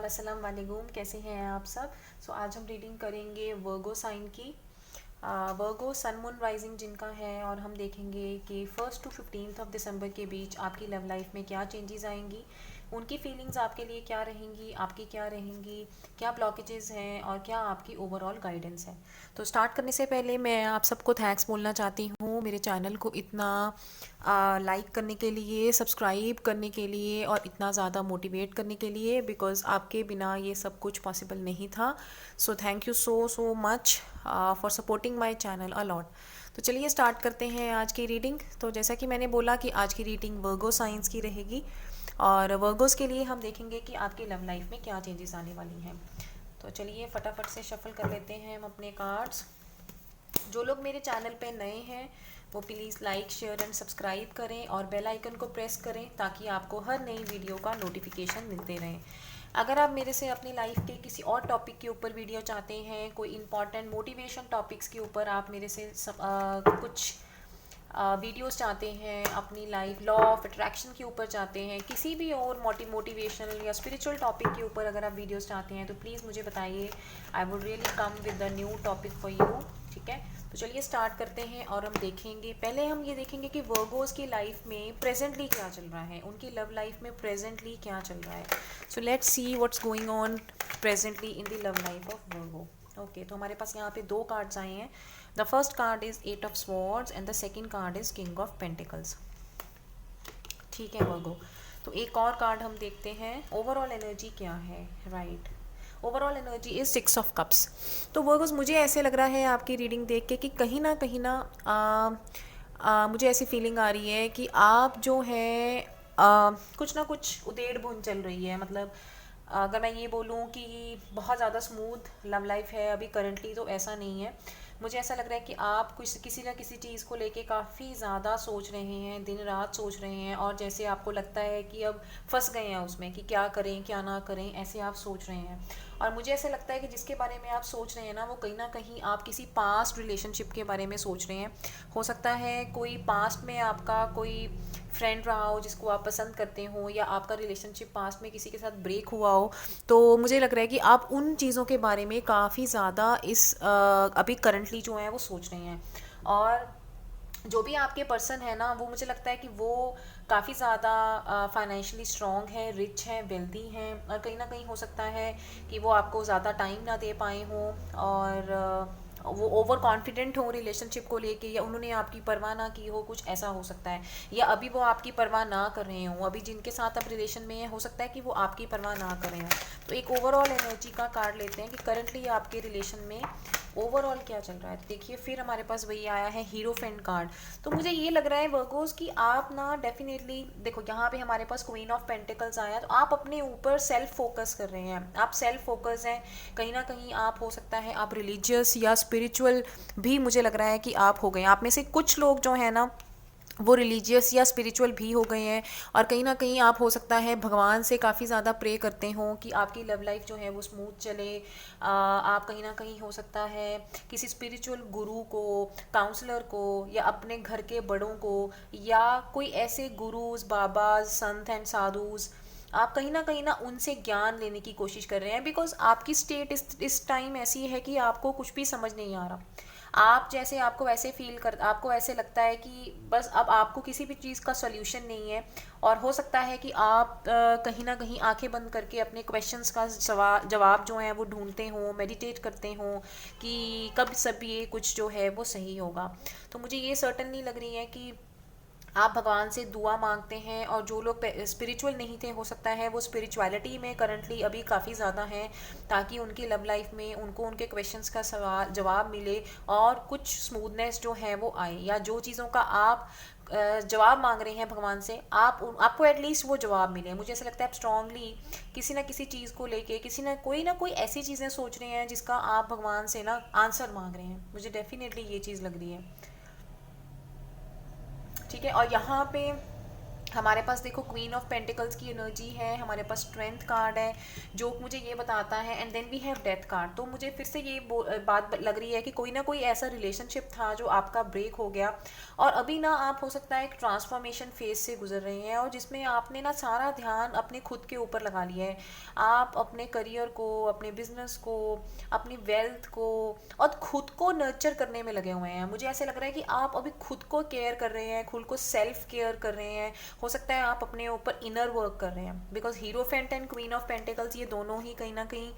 अस्सलाम वालेकुम। कैसे हैं आप सब। आज हम रीडिंग करेंगे वर्गो साइन की। वर्गो सन मून राइजिंग जिनका है, और हम देखेंगे कि 1 to 15 दिसंबर के बीच आपकी लव लाइफ में क्या चेंजेस आएंगी, उनकी फीलिंग्स आपके लिए क्या रहेंगी, आपकी क्या रहेंगी, क्या ब्लॉकेजेस हैं और क्या आपकी ओवरऑल गाइडेंस है। तो स्टार्ट करने से पहले मैं आप सबको थैंक्स बोलना चाहती हूँ मेरे चैनल को इतना लाइक करने के लिए, सब्सक्राइब करने के लिए और इतना ज़्यादा मोटिवेट करने के लिए, बिकॉज़ आपके बिना ये सब कुछ पॉसिबल नहीं था। So thank you so so much for supporting my channel a lot. तो चलिए स्टार्ट करते हैं आज की रीडिंग। तो जैसा कि मैंने बोला कि आज की रीडिंग वर्गो साइंस की रहेगी, और वर्गोस के लिए हम देखेंगे कि आपकी लव लाइफ में क्या चेंजेस आने वाली हैं। तो चलिए फटाफट से शफल कर लेते हैं हम अपने कार्ड्स। जो लोग मेरे चैनल पे नए हैं वो please like share and subscribe करें और बेल आइकन को प्रेस करें ताकि आपको हर नई वीडियो का नोटिफिकेशन मिलते रहें। अगर आप मेरे से अपनी लाइफ के किसी और टॉपिक के ऊपर वीडियो चाहते हैं, कोई इंपॉर्टेंट मोटिवेशन टॉपिक्स के ऊपर आप मेरे से कुछ वीडियोस चाहते हैं, अपनी लाइफ लॉ ऑफ अट्रैक्शन के ऊपर चाहते हैं, किसी भी और मोटिवेशनल या स्पिरिचुअल टॉपिक के ऊपर अगर आप वीडियोस चाहते हैं तो प्लीज़ मुझे बताइए। I would really come with the new topic for you. ठीक है, तो चलिए स्टार्ट करते हैं और हम देखेंगे। पहले हम ये देखेंगे कि वर्गोस की लाइफ में प्रेजेंटली क्या चल रहा है, उनकी लव लाइफ में प्रेजेंटली क्या चल रहा है। So let's see what's going on presently in the love life of Virgo. Okay, तो हमारे पास यहाँ पे दो कार्ड्स आए हैं। The first card is 8 of Swords and the second card is king of pentacles. ठीक है वर्गो, तो एक और कार्ड हम देखते हैं। ओवरऑल एनर्जी क्या है। Right, overall energy is 6 of Cups। तो वर्गोस मुझे ऐसे लग रहा है आपकी रीडिंग देख के कि कहीं ना मुझे ऐसी फीलिंग आ रही है कि आप जो है कुछ ना कुछ उधेड़ बुन चल रही है। मतलब अगर मैं ये बोलूँ कि बहुत ज़्यादा स्मूथ लव लाइफ है अभी करंटली, तो ऐसा नहीं है। मुझे ऐसा लग रहा है कि आप कुछ किसी ना किसी चीज़ को लेके काफ़ी ज़्यादा सोच रहे हैं, दिन रात सोच रहे हैं, और जैसे आपको लगता है कि अब फंस गए हैं उसमें कि क्या करें क्या ना करें, ऐसे आप सोच रहे हैं। और मुझे ऐसा लगता है कि जिसके बारे में आप सोच रहे हैं ना, वो कहीं ना कहीं आप किसी पास्ट रिलेशनशिप के बारे में सोच रहे हैं। हो सकता है कोई पास्ट में आपका कोई फ्रेंड रहा हो जिसको आप पसंद करते हो, या आपका रिलेशनशिप पास्ट में किसी के साथ ब्रेक हुआ हो। तो मुझे लग रहा है कि आप उन चीज़ों के बारे में काफ़ी ज़्यादा अभी करंटली जो है वो सोच रहे हैं। और जो भी आपके पर्सन है ना, वो मुझे लगता है कि वो काफ़ी ज़्यादा फाइनेंशियली स्ट्रॉन्ग है, रिच हैं, वेल्दी हैं, और कहीं ना कहीं हो सकता है कि वो आपको ज़्यादा टाइम ना दे पाए हों, और वो ओवर कॉन्फिडेंट हो रिलेशनशिप को लेके, या उन्होंने आपकी परवाह ना की हो, कुछ ऐसा हो सकता है। या अभी वो आपकी परवाह ना कर रहे हों, अभी जिनके साथ आप रिलेशन में है हो सकता है कि वो आपकी परवाह ना कर रहे हों। तो एक ओवरऑल एनर्जी का कार्ड लेते हैं कि करंटली आपके रिलेशन में ओवरऑल क्या चल रहा है। देखिए फिर हमारे पास वही आया है हीरोफेंट कार्ड। तो मुझे ये लग रहा है वर्गोस कि आप ना डेफिनेटली, देखो यहाँ पे हमारे पास क्वीन ऑफ पेंटिकल्स आया, तो आप अपने ऊपर सेल्फ फोकस कर रहे हैं, आप सेल्फ फोकस हैं। कहीं ना कहीं आप, हो सकता है आप रिलीजियस या स्पिरिचुअल भी, मुझे लग रहा है कि आप हो गए। आप में से कुछ लोग जो है ना वो रिलीजियस या स्पिरिचुअल भी हो गए हैं, और कहीं ना कहीं आप, हो सकता है भगवान से काफ़ी ज़्यादा प्रे करते हो कि आपकी लव लाइफ जो है वो स्मूथ चले। आप कहीं ना कहीं, हो सकता है किसी स्पिरिचुअल गुरु को, काउंसलर को, या अपने घर के बड़ों को, या कोई ऐसे गुरुज, बाबाज, संत एंड साधुज, आप कहीं ना उनसे ज्ञान लेने की कोशिश कर रहे हैं। बिकॉज आपकी स्टेट इस टाइम ऐसी है कि आपको कुछ भी समझ नहीं आ रहा। आप जैसे, आपको वैसे फील कर, आपको ऐसे लगता है कि बस अब आपको किसी भी चीज़ का सॉल्यूशन नहीं है। और हो सकता है कि आप कहीं ना कहीं आंखें बंद करके अपने क्वेश्चंस का जवाब जो है वो ढूंढते हो, मेडिटेट करते हो कि कब सब ये कुछ जो है वो सही होगा। तो मुझे ये सर्टनली लग रही है कि आप भगवान से दुआ मांगते हैं। और जो लोग स्पिरिचुअल नहीं थे, हो सकता है वो स्पिरिचुअलिटी में करंटली अभी काफ़ी ज़्यादा हैं, ताकि उनकी लव लाइफ में उनको उनके क्वेश्चंस का सवाल जवाब मिले, और कुछ स्मूथनेस जो है वो आए। या जो चीज़ों का आप जवाब मांग रहे हैं भगवान से, आपको एटलीस्ट वो जवाब मिले। मुझे ऐसा लगता है आप स्ट्रांगली किसी ना किसी चीज़ को लेके, किसी ना कोई ऐसी चीज़ें सोच रहे हैं जिसका आप भगवान से ना आंसर मांग रहे हैं। मुझे डेफिनेटली ये चीज़ लग रही है। ठीक है, और यहाँ पे हमारे पास देखो क्वीन ऑफ पेंटिकल्स की एनर्जी है, हमारे पास स्ट्रेंथ कार्ड है जो मुझे ये बताता है, and then we have death card. तो मुझे फिर से ये बात लग रही है कि कोई ना कोई ऐसा रिलेशनशिप था जो आपका ब्रेक हो गया, और अभी ना आप हो सकता है एक ट्रांसफॉर्मेशन फेज से गुजर रहे हैं, और जिसमें आपने ना सारा ध्यान अपने खुद के ऊपर लगा लिया है। आप अपने करियर को, अपने बिजनेस को, अपनी वेल्थ को और खुद को नर्चर करने में लगे हुए हैं। मुझे ऐसे लग रहा है कि आप अभी खुद को केयर कर रहे हैं, खुद को सेल्फ केयर कर रहे हैं। हो सकता है आप अपने ऊपर इनर वर्क कर रहे हैं, because hierophant and queen of pentacles ये दोनों ही कहीं ना कहीं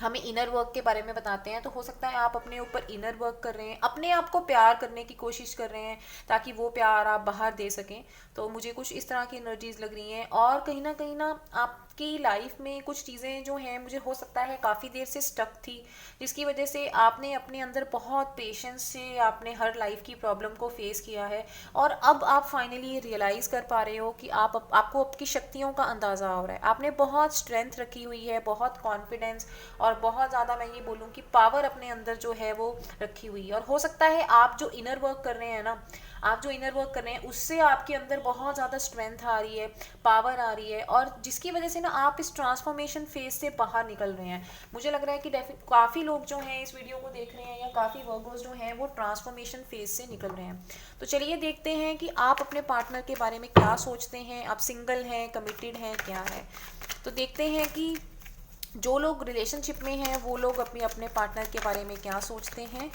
हमें इनर वर्क के बारे में बताते हैं। तो हो सकता है आप अपने ऊपर इनर वर्क कर रहे हैं, अपने आप को प्यार करने की कोशिश कर रहे हैं ताकि वो प्यार आप बाहर दे सकें। तो मुझे कुछ इस तरह की एनर्जीज लग रही हैं, और कहीं ना आपकी लाइफ में कुछ चीज़ें जो हैं मुझे हो सकता है काफ़ी देर से स्टक थी, जिसकी वजह से आपने अपने अंदर बहुत पेशेंस से आपने हर लाइफ की प्रॉब्लम को फेस किया है, और अब आप फाइनली ये रियलाइज़ कर पा रहे हो कि आपको आपकी शक्तियों का अंदाज़ा हो रहा है। आपने बहुत स्ट्रेंथ रखी हुई है, बहुत कॉन्फिडेंस और बहुत ज़्यादा मैं ये बोलूँ कि पावर अपने अंदर जो है वो रखी हुई है। और हो सकता है आप जो इनर वर्क कर रहे हैं ना, आप जो इनर वर्क कर रहे हैं उससे आपके अंदर बहुत ज़्यादा स्ट्रेंथ आ रही है, पावर आ रही है, और जिसकी वजह से ना आप इस ट्रांसफॉर्मेशन फेज से बाहर निकल रहे हैं। मुझे लग रहा है कि काफ़ी लोग जो हैं इस वीडियो को देख रहे हैं, या काफ़ी वर्कर्स जो हैं वो ट्रांसफॉर्मेशन फेज से निकल रहे हैं। तो चलिए देखते हैं कि आप अपने पार्टनर के बारे में क्या सोचते हैं। आप सिंगल हैं, कमिटेड हैं, क्या है। तो देखते हैं कि जो लोग रिलेशनशिप में हैं वो लोग अपने अपने पार्टनर के बारे में क्या सोचते हैं।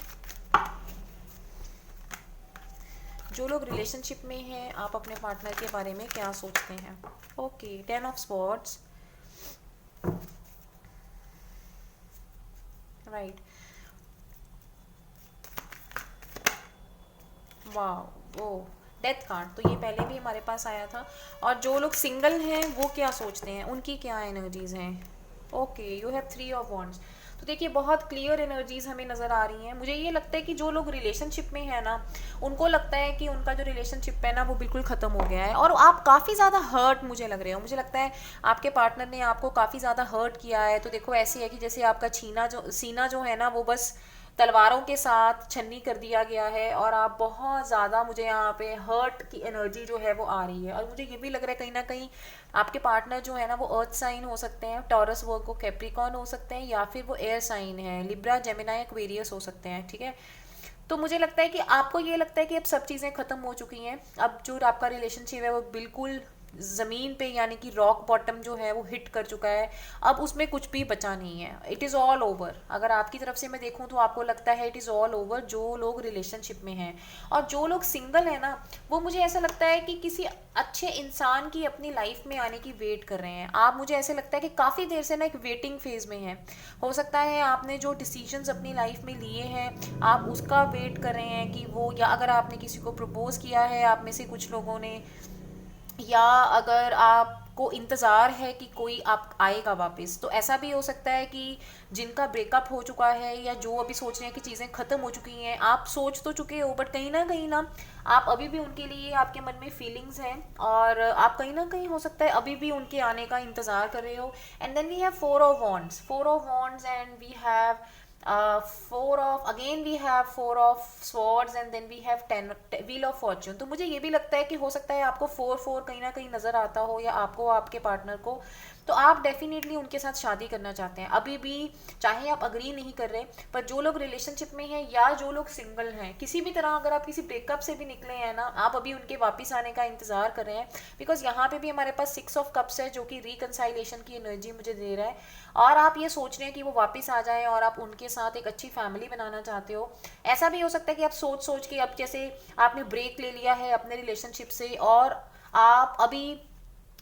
जो लोग रिलेशनशिप में हैं, आप अपने पार्टनर के बारे में क्या सोचते हैं। ओके, 10 ऑफ स्वॉर्ड्स, राइट, वाह, वो डेथ कार्ड तो ये पहले भी हमारे पास आया था। और जो लोग सिंगल हैं वो क्या सोचते हैं, उनकी क्या एनर्जीज हैं। Okay, you have 3 of wands. तो देखिए बहुत क्लियर एनर्जीज हमें नज़र आ रही हैं। मुझे ये लगता है कि जो लोग रिलेशनशिप में है ना, उनको लगता है कि उनका जो रिलेशनशिप है ना वो बिल्कुल ख़त्म हो गया है, और आप काफ़ी ज़्यादा हर्ट मुझे लग रहे हो। मुझे लगता है आपके पार्टनर ने आपको काफ़ी ज़्यादा हर्ट किया है। तो देखो ऐसे है कि जैसे आपका सीना जो है ना वो बस तलवारों के साथ छन्नी कर दिया गया है, और आप बहुत ज़्यादा, मुझे यहाँ पे हर्ट की एनर्जी जो है वो आ रही है। और मुझे ये भी लग रहा है कहीं ना कहीं आपके पार्टनर जो है ना वो अर्थ साइन हो सकते हैं, टॉरस, वर्गो, कैप्रिकॉर्न हो सकते हैं, या फिर वो एयर साइन है, लिब्रा, जेमिनाई, एक्वेरियस हो सकते हैं। ठीक है, तो मुझे लगता है कि आपको ये लगता है कि अब सब चीज़ें ख़त्म हो चुकी हैं, अब जो आपका रिलेशनशिप है वो बिल्कुल ज़मीन पे यानी कि रॉक बॉटम जो है वो हिट कर चुका है। अब उसमें कुछ भी बचा नहीं है, इट इज़ ऑल ओवर। अगर आपकी तरफ से मैं देखूं तो आपको लगता है इट इज़ ऑल ओवर, जो लोग रिलेशनशिप में हैं। और जो लोग सिंगल हैं ना, वो मुझे ऐसा लगता है कि किसी अच्छे इंसान की अपनी लाइफ में आने की वेट कर रहे हैं आप। मुझे ऐसे लगता है कि काफ़ी देर से ना एक वेटिंग फेज में है। हो सकता है आपने जो डिसीजंस अपनी लाइफ में लिए हैं आप उसका वेट कर रहे हैं कि वो, या अगर आपने किसी को प्रपोज किया है आप में से कुछ लोगों ने, या अगर आपको इंतज़ार है कि कोई आप आएगा वापस, तो ऐसा भी हो सकता है कि जिनका ब्रेकअप हो चुका है, या जो अभी सोच रहे हैं कि चीज़ें ख़त्म हो चुकी हैं, आप सोच तो चुके हो बट कहीं ना आप अभी भी उनके लिए, आपके मन में फीलिंग्स हैं, और आप कहीं ना कहीं हो सकता है अभी भी उनके आने का इंतज़ार कर रहे हो। And then we have 4 of wands, 4 of wands, and we have 4 of, again we have 4 of swords, and then we have 10 wheel of fortune। तो मुझे ये भी लगता है कि हो सकता है आपको 4 4 कहीं ना कहीं नज़र आता हो, या आपको आपके पार्टनर को, तो आप डेफिनेटली उनके साथ शादी करना चाहते हैं अभी भी, चाहे आप अग्री नहीं कर रहे। पर जो लोग रिलेशनशिप में हैं या जो लोग सिंगल हैं, किसी भी तरह अगर आप किसी ब्रेकअप से भी निकले हैं ना, आप अभी उनके वापस आने का इंतजार कर रहे हैं, बिकॉज यहाँ पे भी हमारे पास 6 of cups है जो कि रिकनसाइलेशन की एनर्जी मुझे दे रहा है, और आप ये सोच रहे हैं कि वो वापस आ जाए और आप उनके साथ एक अच्छी फैमिली बनाना चाहते हो। ऐसा भी हो सकता है कि आप सोच सोच के, अब जैसे आपने ब्रेक ले लिया है अपने रिलेशनशिप से और आप अभी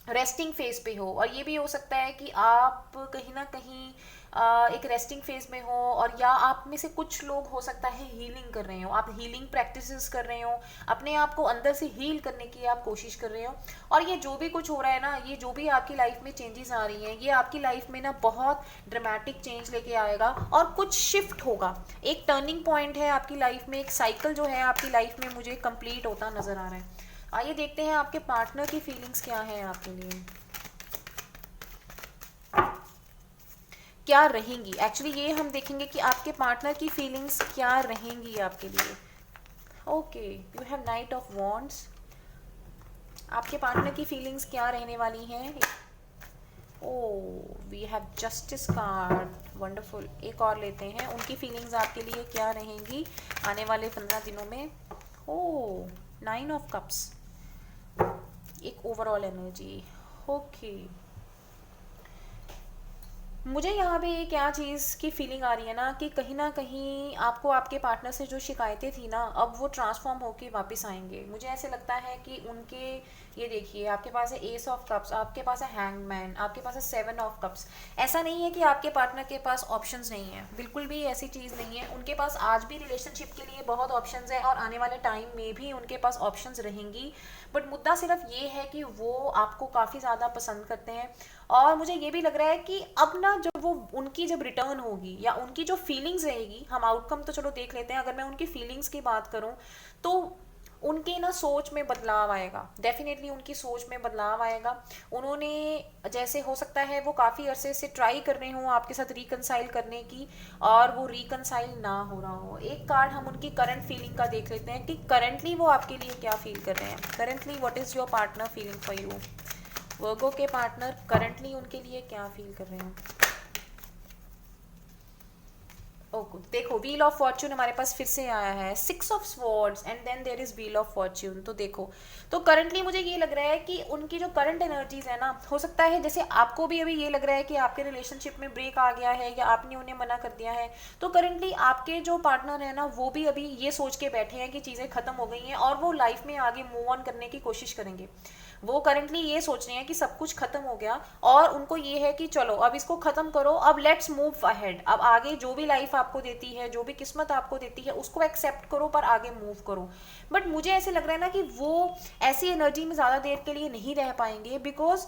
रेस्टिंग फेज पे हो, और ये भी हो सकता है कि आप कहीं ना कहीं एक रेस्टिंग फेज में हो, और या आप में से कुछ लोग हो सकता है हीलिंग कर रहे हो, आप हीलिंग प्रैक्टिसेस कर रहे हो, अपने आप को अंदर से हील करने की आप कोशिश कर रहे हो। और ये जो भी कुछ हो रहा है ना, ये जो भी आपकी लाइफ में चेंजेस आ रही हैं, ये आपकी लाइफ में ना बहुत ड्रामेटिक चेंज लेके आएगा, और कुछ शिफ्ट होगा, एक टर्निंग पॉइंट है आपकी लाइफ में, एक साइकिल जो है आपकी लाइफ में मुझे कंप्लीट होता नजर आ रहा है। आइए देखते हैं आपके पार्टनर की फीलिंग्स क्या है आपके लिए, क्या रहेंगी। एक्चुअली ये हम देखेंगे कि आपके पार्टनर की फीलिंग्स क्या रहेंगी आपके लिए। Okay, you have knight of wands, आपके पार्टनर की फीलिंग्स क्या रहने वाली हैं? Oh, we have justice card, wonderful. एक और लेते हैं, उनकी फीलिंग्स आपके लिए क्या रहेंगी आने वाले 15 दिनों में। ओह, 9 ऑफ कप्स, एक ओवरऑल एनर्जी। ओके, मुझे यहाँ पे ये क्या चीज़ की फीलिंग आ रही है ना कहीं आपको आपके पार्टनर से जो शिकायतें थी ना, अब वो ट्रांसफॉर्म होके वापस आएंगे। मुझे ऐसे लगता है कि उनके, ये देखिए आपके पास है एस ऑफ कप्स, आपके पास है हैंगमैन, आपके पास है 7 ऑफ कप्स। ऐसा नहीं है कि आपके पार्टनर के पास ऑप्शंस नहीं है, बिल्कुल भी ऐसी चीज़ नहीं है। उनके पास आज भी रिलेशनशिप के लिए बहुत ऑप्शंस है और आने वाले टाइम में भी उनके पास ऑप्शंस रहेंगी। बट मुद्दा सिर्फ ये है कि वो आपको काफ़ी ज़्यादा पसंद करते हैं। और मुझे ये भी लग रहा है कि अब ना जब वो उनकी जब रिटर्न होगी या उनकी जो फीलिंग्स रहेगी, हम आउटकम तो चलो देख लेते हैं, अगर मैं उनकी फीलिंग्स की बात करूं तो उनके ना सोच में बदलाव आएगा। डेफिनेटली उनकी सोच में बदलाव आएगा। उन्होंने, जैसे हो सकता है वो काफ़ी अरसे से ट्राई कर रहे हों आपके साथ रिकनसाइल करने की और वो रिकनसाइल ना हो रहा हो। एक कार्ड हम उनकी करंट फीलिंग का देख लेते हैं कि करंटली वो आपके लिए क्या फील कर रहे हैं। Currently what is your partner feeling for you? Virgo के पार्टनर करंटली उनके लिए क्या फील कर रहे हैं? ओके, देखो व्हील ऑफ फॉर्च्यून हमारे पास फिर से आया है, 6 of swords and then there is wheel of fortune. तो देखो, तो करंटली मुझे ये लग रहा है कि उनकी जो करंट एनर्जीज है ना, हो सकता है जैसे आपको भी अभी ये लग रहा है कि आपके रिलेशनशिप में ब्रेक आ गया है या आपने उन्हें मना कर दिया है, तो करंटली आपके जो पार्टनर है ना वो भी अभी ये सोच के बैठे हैं कि चीज़ें खत्म हो गई हैं और वो लाइफ में आगे मूव ऑन करने की कोशिश करेंगे। वो करंटली ये सोच रहे हैं कि सब कुछ खत्म हो गया और उनको ये है कि चलो अब इसको खत्म करो, अब लेट्स मूव अहेड। अब आगे जो भी लाइफ आपको देती है, जो भी किस्मत आपको देती है, उसको एक्सेप्ट करो पर आगे मूव करो। बट मुझे ऐसे लग रहा है ना कि वो ऐसी एनर्जी में ज़्यादा देर के लिए नहीं रह पाएंगे, बिकॉज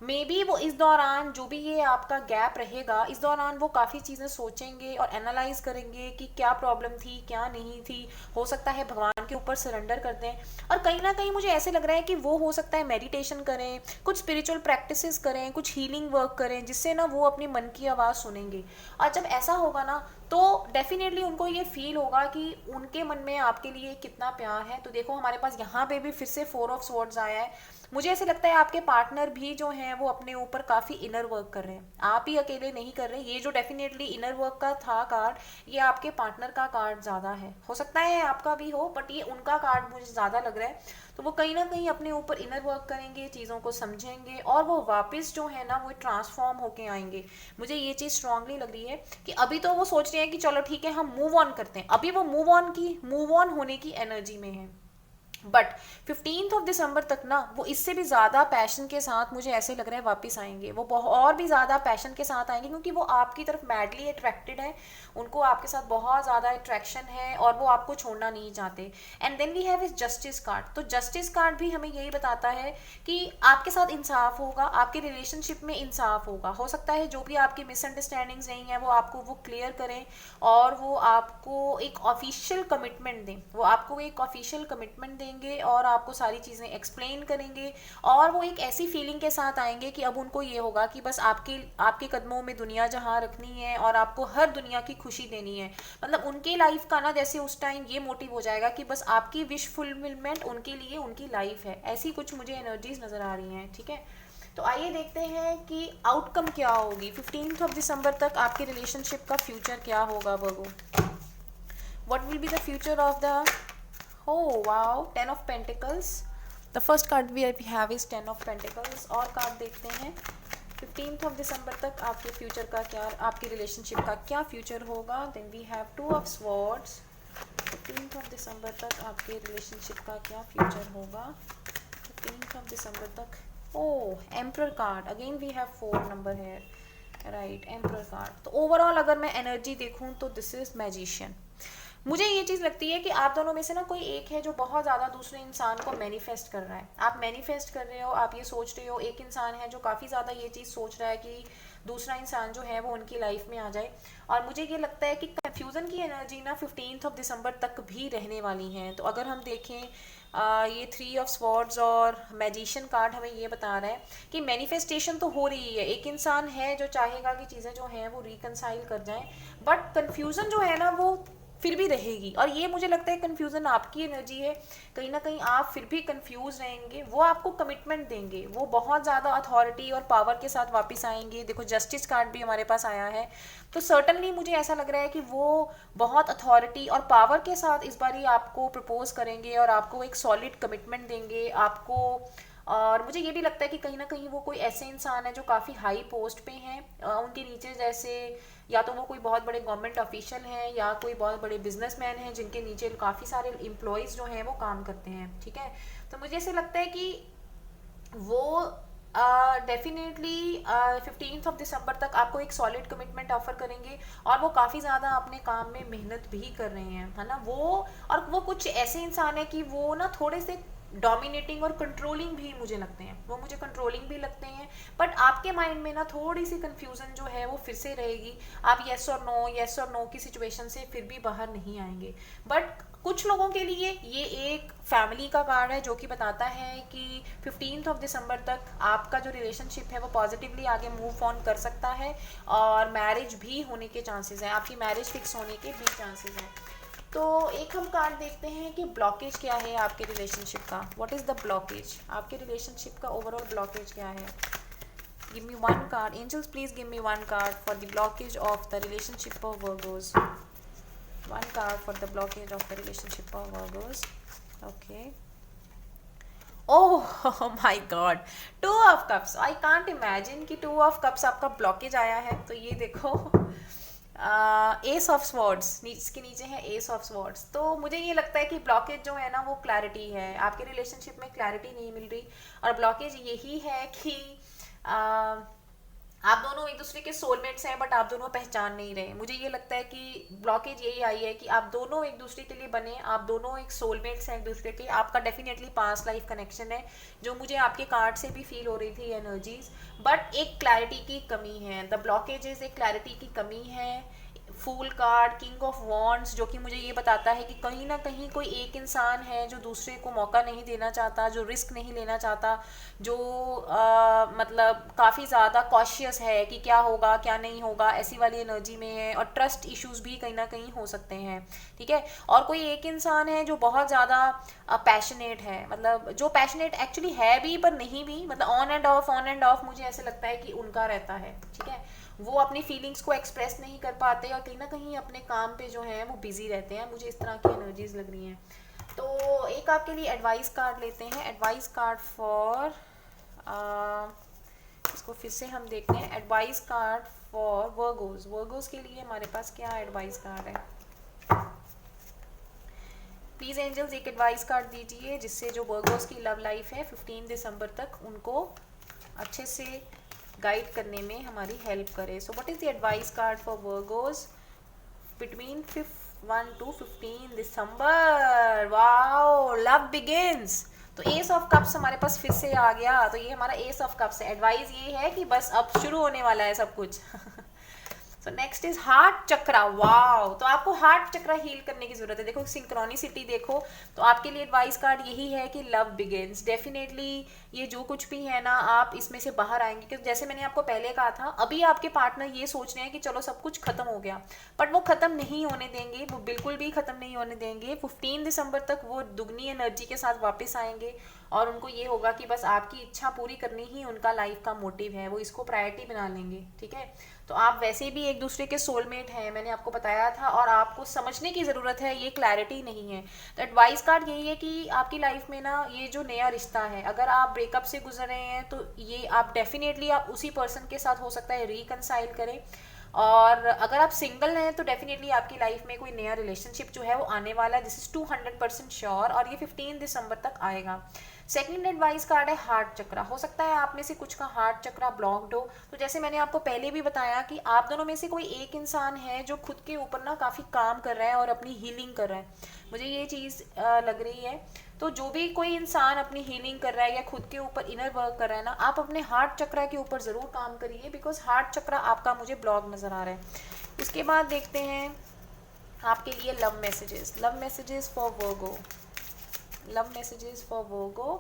मे बी वो इस दौरान जो भी ये आपका गैप रहेगा, इस दौरान वो काफ़ी चीज़ें सोचेंगे और एनालाइज करेंगे कि क्या प्रॉब्लम थी क्या नहीं थी। हो सकता है भगवान के ऊपर सरेंडर कर दें और कहीं ना कहीं मुझे ऐसे लग रहा है कि वो हो सकता है मेडिटेशन करें, कुछ स्पिरिचुअल प्रैक्टिसेस करें, कुछ हीलिंग वर्क करें, जिससे ना वो अपने मन की आवाज़ सुनेंगे। और जब ऐसा होगा ना तो डेफिनेटली उनको ये फील होगा कि उनके मन में आपके लिए कितना प्यार है। तो देखो हमारे पास यहाँ पे भी फिर से 4 ऑफ स्वॉर्ड्स आया है। मुझे ऐसे लगता है आपके पार्टनर भी जो हैं वो अपने ऊपर काफ़ी इनर वर्क कर रहे हैं, आप ही अकेले नहीं कर रहे। ये जो डेफिनेटली इनर वर्क का था कार्ड, ये आपके पार्टनर का कार्ड ज़्यादा है, हो सकता है आपका भी हो बट ये उनका कार्ड मुझे ज़्यादा लग रहा है। तो वो कहीं ना कहीं अपने ऊपर इनर वर्क करेंगे, चीज़ों को समझेंगे और वो वापस जो है ना वो ट्रांसफॉर्म होके आएंगे। मुझे ये चीज़ स्ट्रांगली लग रही है कि अभी तो वो सोच रहे हैं कि चलो ठीक है हम मूव ऑन करते हैं, अभी वो मूव ऑन होने की एनर्जी में है। बट 15 दिसंबर तक ना वो इससे भी ज़्यादा पैशन के साथ, मुझे ऐसे लग रहा है वापस आएंगे। वो बहुत और भी ज़्यादा पैशन के साथ आएंगे क्योंकि वो आपकी तरफ मैडली अट्रैक्टेड है, उनको आपके साथ बहुत ज़्यादा अट्रैक्शन है और वो आपको छोड़ना नहीं चाहते। एंड देन वी हैव इस जस्टिस कार्ड। तो जस्टिस कार्ड भी हमें यही बताता है कि आपके साथ इंसाफ होगा, आपके रिलेशनशिप में इंसाफ होगा। हो सकता है जो भी आपकी मिसअंडरस्टैंडिंग्स नहीं है वो आपको वो क्लियर करें और वो आपको एक ऑफिशियल कमिटमेंट दें, वो आपको एक ऑफिशियल कमिटमेंट देंगे और आपको सारी चीज़ें एक्सप्लेन करेंगे। और वो एक ऐसी फीलिंग के साथ आएंगे कि अब उनको ये होगा कि बस आपके आपके कदमों में दुनिया जहां रखनी है और आपको हर दुनिया की खुशी देनी है। मतलब उनके लाइफ का ना जैसे उस टाइम ये मोटिव हो जाएगा कि बस आपकी विश फुलफिलमेंट उनके लिए उनकी लाइफ है। ऐसी कुछ मुझे एनर्जीज नज़र आ रही हैं, ठीक है। तो आइए देखते हैं कि आउटकम क्या होगी 15 दिसंबर तक, आपके रिलेशनशिप का फ्यूचर क्या होगा Virgo. What will be the future of the, oh wow, 10 of Pentacles. The first card we have is 10 of Pentacles। और कार्ड देखते हैं 15 दिसंबर तक आपके फ्यूचर का क्या, आपके रिलेशनशिप का क्या फ्यूचर होगा। Then we have 2 of Swords। 15 दिसंबर तक आपके रिलेशनशिप का क्या फ्यूचर होगा 15 दिसंबर तक। Oh, emperor card, again we have 4 number है, राइट, एम्परर कार्ड। तो ओवरऑल अगर मैं एनर्जी देखूं तो दिस इज मैजिशियन। मुझे ये चीज़ लगती है कि आप दोनों में से ना कोई एक है जो बहुत ज़्यादा दूसरे इंसान को मैनिफेस्ट कर रहा है। आप मैनिफेस्ट कर रहे हो, आप ये सोच रहे हो, एक इंसान है जो काफ़ी ज़्यादा ये चीज़ सोच रहा है कि दूसरा इंसान जो है वो उनकी लाइफ में आ जाए। और मुझे ये लगता है कि कन्फ्यूज़न की एनर्जी ना 15 दिसंबर तक भी रहने वाली है। तो अगर हम देखें ये 3 of Swords और मैजिशियन कार्ड हमें ये बता रहा है कि मैनिफेस्टेशन तो हो रही है, एक इंसान है जो चाहेगा कि चीज़ें जो हैं वो रिकनसाइल कर जाएं, बट कन्फ्यूज़न जो है ना वो फिर भी रहेगी। और ये मुझे लगता है कन्फ्यूज़न आपकी एनर्जी है, कहीं ना कहीं आप फिर भी कंफ्यूज रहेंगे। वो आपको कमिटमेंट देंगे, वो बहुत ज़्यादा अथॉरिटी और पावर के साथ वापस आएंगे। देखो जस्टिस कार्ड भी हमारे पास आया है, तो सर्टनली मुझे ऐसा लग रहा है कि वो बहुत अथॉरिटी और पावर के साथ इस बार ही आपको प्रपोज करेंगे और आपको एक सॉलिड कमिटमेंट देंगे आपको। और मुझे ये भी लगता है कि कहीं ना कहीं वो कोई ऐसे इंसान है जो काफ़ी हाई पोस्ट पे हैं, उनके नीचे जैसे या तो वो कोई बहुत बड़े गवर्नमेंट ऑफिशियल हैं या कोई बहुत बड़े बिजनेसमैन हैं जिनके नीचे काफ़ी सारे एम्प्लॉयज़ जो हैं वो काम करते हैं, ठीक है। तो मुझे ऐसे लगता है कि वो डेफिनेटली 15 दिसंबर तक आपको एक सॉलिड कमिटमेंट ऑफर करेंगे और वो काफ़ी ज़्यादा अपने काम में मेहनत भी कर रहे हैं, है ना। वो और वो कुछ ऐसे इंसान है कि वो ना थोड़े से डोमिनेटिंग और कंट्रोलिंग भी मुझे लगते हैं, वो मुझे कंट्रोलिंग भी लगते हैं। बट आपके माइंड में ना थोड़ी सी कंफ्यूजन जो है वो फिर से रहेगी। आप येस और नो की सिचुएशन से फिर भी बाहर नहीं आएंगे। बट कुछ लोगों के लिए ये एक फैमिली का कार्ड है जो कि बताता है कि 15 दिसंबर तक आपका जो रिलेशनशिप है वो पॉजिटिवली आगे मूव ऑन कर सकता है और मैरिज भी होने के चांसेस हैं, आपकी मैरिज फिक्स होने के भी चांसेस हैं। तो एक हम कार्ड देखते हैं कि ब्लॉकेज क्या है आपके रिलेशनशिप का। व्हाट इज़ द ब्लॉकेज, आपके रिलेशनशिप का ओवरऑल ब्लॉकेज क्या है। Give me one card angels, please give me one card for the blockage of the relationship of Virgos. One card for the blockage of the relationship of Virgos. Okay. Oh my God, 2 of Cups. I can't imagine कि 2 of Cups आपका blockage आया है। तो ये देखो S of swords, इसके नीचे है एस ऑफ स्वॉर्ड्स। तो मुझे ये लगता है कि ब्लॉकेज जो है ना वो क्लैरिटी है, आपके रिलेशनशिप में क्लैरिटी नहीं मिल रही। और ब्लॉकेज यही है कि आप दोनों एक दूसरे के सोलमेट्स हैं बट आप दोनों पहचान नहीं रहे। मुझे ये लगता है कि ब्लॉकेज यही आई है कि आप दोनों एक दूसरे के लिए बने, आप दोनों एक सोलमेट्स हैं एक दूसरे के। आपका डेफिनेटली पास्ट लाइफ कनेक्शन है जो मुझे आपके कार्ड से भी फील हो रही थी एनर्जीज। बट एक क्लैरिटी की कमी है, द ब्लॉकेजेस एक क्लैरिटी की कमी है। Fool card, king of wands, जो कि मुझे ये बताता है कि कहीं ना कहीं कोई एक इंसान है जो दूसरे को मौका नहीं देना चाहता, जो रिस्क नहीं लेना चाहता, जो मतलब काफ़ी ज़्यादा कॉशियस है कि क्या होगा क्या नहीं होगा, ऐसी वाली एनर्जी में है। और ट्रस्ट इश्यूज भी कहीं ना कहीं हो सकते हैं, ठीक है। और कोई एक इंसान है जो बहुत ज़्यादा पैशनेट है, मतलब जो पैशनेट एक्चुअली है भी पर नहीं भी, मतलब ऑन एंड ऑफ मुझे ऐसे लगता है कि उनका रहता है, ठीक है। वो अपनी फीलिंग्स को एक्सप्रेस नहीं कर पाते और कहीं ना कहीं अपने काम पे जो है वो बिजी रहते हैं। मुझे इस तरह की एनर्जीज लग रही हैं। तो एक आपके लिए एडवाइस कार्ड लेते हैं, एडवाइस कार्ड फॉर इसको फिर से हम देखते हैं। Advice card for Virgo's, Virgo's के लिए हमारे पास क्या एडवाइस कार्ड है। प्लीज़ एंजल्स एक एडवाइस कार्ड दीजिए जिससे जो वर्गोस की लव लाइफ है 15 दिसंबर तक उनको अच्छे से गाइड करने में हमारी हेल्प करे। So what is the advice card for Virgo's between 1 to 15 December. Wow, love begins. तो एस ऑफ कप्स हमारे पास फिर से आ गया। तो ये हमारा एस ऑफ कप्स है। एडवाइस ये है कि बस अब शुरू होने वाला है सब कुछ। So next is heart chakra. Wow, तो आपको हार्ट चक्रा हील करने की जरूरत है। देखो सिंक्रोनिसिटी देखो, तो आपके लिए एडवाइस कार्ड यही है कि लव बिगिंस। डेफिनेटली ये जो कुछ भी है ना आप इसमें से बाहर आएंगे, क्योंकि जैसे मैंने आपको पहले कहा था अभी आपके पार्टनर ये सोच रहे हैं कि चलो सब कुछ खत्म हो गया, बट वो खत्म नहीं होने देंगे, वो बिल्कुल भी खत्म नहीं होने देंगे। 15 दिसंबर तक वो दुगनी एनर्जी के साथ वापस आएंगे और उनको ये होगा कि बस आपकी इच्छा पूरी करनी ही उनका लाइफ का मोटिव है, वो इसको प्रायोरिटी बना लेंगे, ठीक है। तो आप वैसे भी एक दूसरे के सोलमेट हैं, मैंने आपको बताया था, और आपको समझने की ज़रूरत है, ये क्लैरिटी नहीं है। तो एडवाइस कार्ड यही है कि आपकी लाइफ में ना ये जो नया रिश्ता है, अगर आप ब्रेकअप से गुजर रहे हैं तो ये आप डेफिनेटली आप उसी पर्सन के साथ हो सकता है रिकनसाइल करें। और अगर आप सिंगल हैं तो डेफिनेटली आपकी लाइफ में कोई नया रिलेशनशिप जो है वो आने वाला है, दिस इज 200% श्योर, और ये 15 दिसंबर तक आएगा। सेकंड एडवाइस कार्ड है हार्ट चक्रा। हो सकता है आप में से कुछ का हार्ट चक्रा ब्लॉक्ड हो। तो जैसे मैंने आपको पहले भी बताया कि आप दोनों में से कोई एक इंसान है जो खुद के ऊपर ना काफ़ी काम कर रहा है और अपनी हीलिंग कर रहा है, मुझे ये चीज़ लग रही है। तो जो भी कोई इंसान अपनी हीलिंग कर रहा है या खुद के ऊपर इनर वर्क कर रहा है ना, आप अपने हार्ट चक्रा के ऊपर ज़रूर काम करिए, बिकॉज हार्ट चक्रा आपका मुझे ब्लॉक नज़र आ रहा है। इसके बाद देखते हैं आपके लिए love messages for Virgo. Love messages for Virgo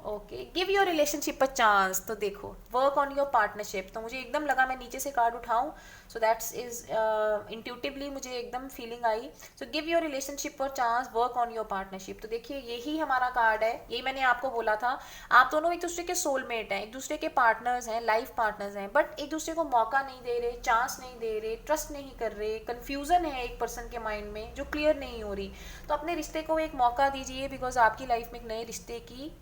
okay, give your relationship a chance. तो देखो, वर्क ऑन योर पार्टनरशिप, तो मुझे एकदम लगा मैं नीचे से कार्ड उठाऊं, सो दैट्स इज इंट्यूटिवली मुझे एकदम फीलिंग आई। So give your relationship a chance, work on your partnership. तो देखिए यही हमारा कार्ड है, यही मैंने आपको बोला था। आप दोनों एक दूसरे के सोलमेट हैं, एक दूसरे के पार्टनर्स हैं, लाइफ पार्टनर्स हैं, बट एक दूसरे को मौका नहीं दे रहे, चांस नहीं दे रहे, ट्रस्ट नहीं कर रहे, कंफ्यूजन है एक पर्सन के माइंड में जो क्लियर नहीं हो रही। तो अपने रिश्ते को एक मौका दीजिए, बिकॉज आपकी लाइफ में एक नए रिश्ते की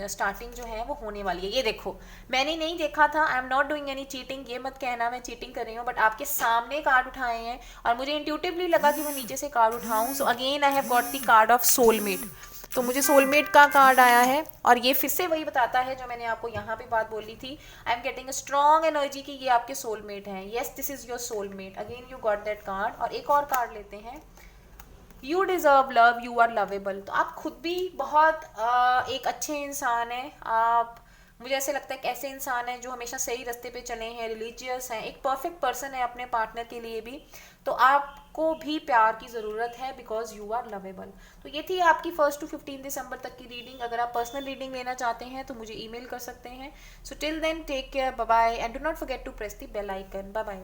स्टार्टिंग जो है वो होने वाली है। ये देखो, मैंने नहीं देखा था, I am not doing any cheating, ये मत कहना मैं चीटिंग कर रही हूँ, बट आपके सामने कार्ड उठाए हैं और मुझे इंट्यूटिवली लगा कि मैं नीचे से कार्ड उठाऊं। So again I have got the card of soulmate. तो मुझे सोलमेट का कार्ड आया है, और ये फिर से वही बताता है जो मैंने आपको यहाँ पे बात बोली थी। I am getting a strong energy कि ये आपके सोलमेट हैं। Yes, this is your soulmate. Again you got that card. और एक और कार्ड लेते हैं, you deserve love, you are lovable. तो आप खुद भी बहुत एक अच्छे इंसान हैं आप। मुझे ऐसे लगता है कि ऐसे इंसान हैं जो हमेशा सही रास्ते पे चले हैं, रिलीजियस हैं, एक परफेक्ट पर्सन है अपने पार्टनर के लिए भी। तो आपको भी प्यार की ज़रूरत है, बिकॉज यू आर लवेबल। तो ये थी आपकी 1 to 15 दिसंबर तक की रीडिंग। अगर आप पर्सनल रीडिंग लेना चाहते हैं तो मुझे ईमेल कर सकते हैं। So till then take care, bye bye, and do not forget to press the bell icon. Bye bye.